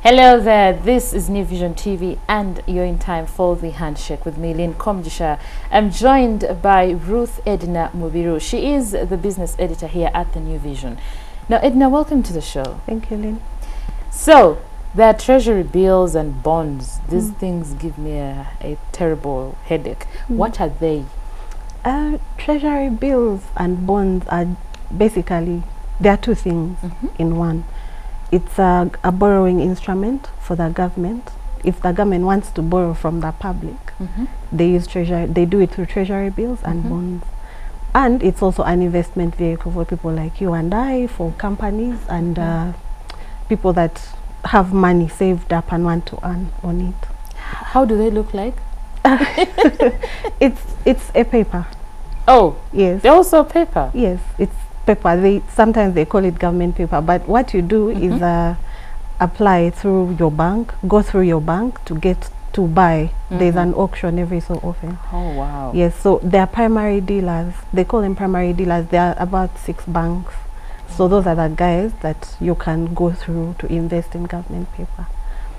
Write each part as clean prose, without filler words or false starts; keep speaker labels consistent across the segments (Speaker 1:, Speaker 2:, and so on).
Speaker 1: Hello there, this is New Vision TV and you're in time for the Handshake with me, Lynn Komjisha. I'm joined by Ruth Edna Mubiru. She is the business editor here at the New Vision. Now, Edna, welcome to the show.
Speaker 2: Thank you, Lynn.
Speaker 1: So, there are treasury bills and bonds. These things give me a terrible headache. What are they?
Speaker 2: Treasury bills and bonds are basically, there are two things in one. It's a borrowing instrument for the government. If the government wants to borrow from the public, they use treasury. They do it through treasury bills and bonds. And it's also an investment vehicle for people like you and I, for companies and people that have money saved up and want to earn on it.
Speaker 1: How do they look like?
Speaker 2: It's a paper.
Speaker 1: Oh,
Speaker 2: yes.
Speaker 1: They're also paper.
Speaker 2: Yes, it's paper. Sometimes they call it government paper, but what you do is apply through your bank, go through your bank to get to buy. There's an auction every so often.
Speaker 1: Oh wow.
Speaker 2: Yes, so they are primary dealers. They call them primary dealers. There are about 6 banks. So those are the guys that you can go through to invest in government paper.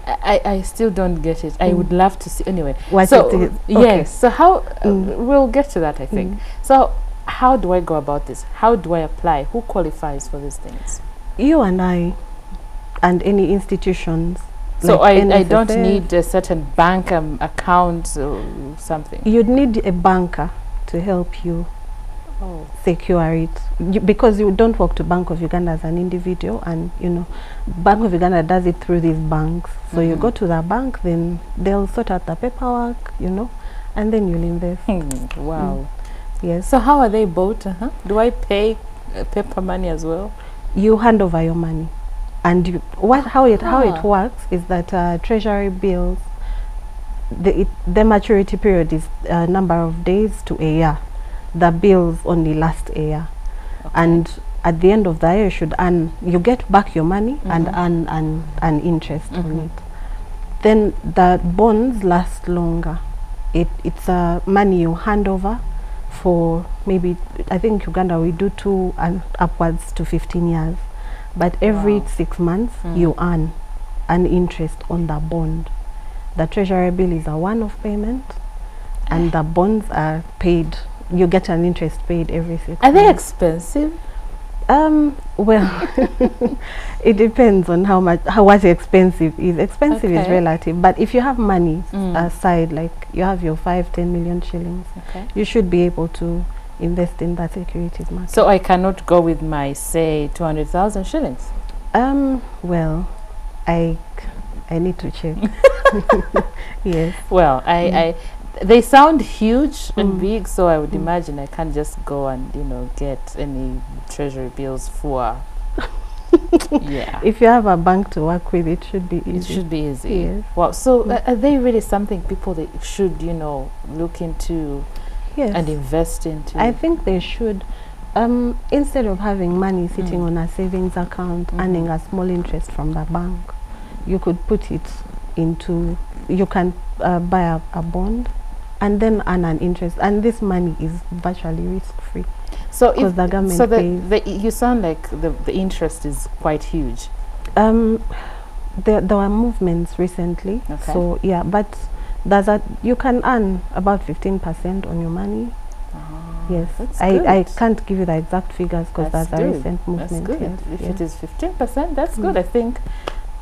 Speaker 1: I still don't get it. I would love to see. Anyway,
Speaker 2: what
Speaker 1: so
Speaker 2: it is.
Speaker 1: yes. So how we'll get to that, I think. So how do I go about this? How do I apply? Who qualifies for these things?
Speaker 2: You and I, and any institutions.
Speaker 1: So
Speaker 2: like
Speaker 1: I don't need a certain bank account or something.
Speaker 2: You'd need a banker to help you secure it, because you don't work to Bank of Uganda as an individual, and you know Bank of Uganda does it through these banks. So you go to the bank, then they'll sort out the paperwork, you know, and then you'll invest.
Speaker 1: Wow.
Speaker 2: Yes.
Speaker 1: So how are they bought? Do I pay paper money as well?
Speaker 2: You hand over your money, and how it works is that treasury bills, the maturity period is a number of days to a year. The bills only last a year, and at the end of the year you get back your money and earn an interest on it. Then the bonds last longer. It's money you hand over for maybe, I think Uganda we do 2 and upwards to 15 years, but every 6 months you earn an interest on the bond. The treasury bill is a one-off payment, and the bonds are paid. You get an interest paid every 6 months.
Speaker 1: Are they expensive?
Speaker 2: Well, it depends on what expensive is. Expensive is relative, but if you have money aside, like you have your 5-10 million shillings, you should be able to invest in that securities market.
Speaker 1: So I cannot go with my, say, 200,000 shillings?
Speaker 2: Well, I need to check. Yes.
Speaker 1: Well, they sound huge and big, so I would imagine I can't just go and get any treasury bills for. Yeah.
Speaker 2: If you have a bank to work with, it should be easy.
Speaker 1: It should be easy.
Speaker 2: Yes.
Speaker 1: Wow. So are they really something people they should look into and invest into?
Speaker 2: I think they should. Instead of having money sitting on a savings account earning a small interest from the bank, you could put it into. You can buy a bond and then earn an interest, and this money is virtually risk-free.
Speaker 1: So
Speaker 2: because the government pays.
Speaker 1: You sound like the interest is quite huge.
Speaker 2: There were movements recently, so yeah, but you can earn about 15% on your money. Yes, I can't give you the exact figures because there's a recent movement.
Speaker 1: That's good.
Speaker 2: Yes.
Speaker 1: If it is 15%, that's good. I think.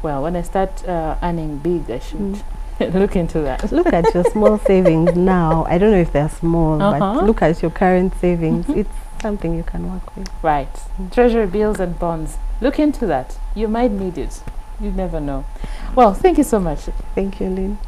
Speaker 1: Well, when I start earning big, I should look into that.
Speaker 2: Look at your small savings now. I don't know if they're small, but look at your current savings. It's something you can work with.
Speaker 1: Right. Treasury bills and bonds. Look into that. You might need it. You never know. Well, thank you so much.
Speaker 2: Thank you, Lynn.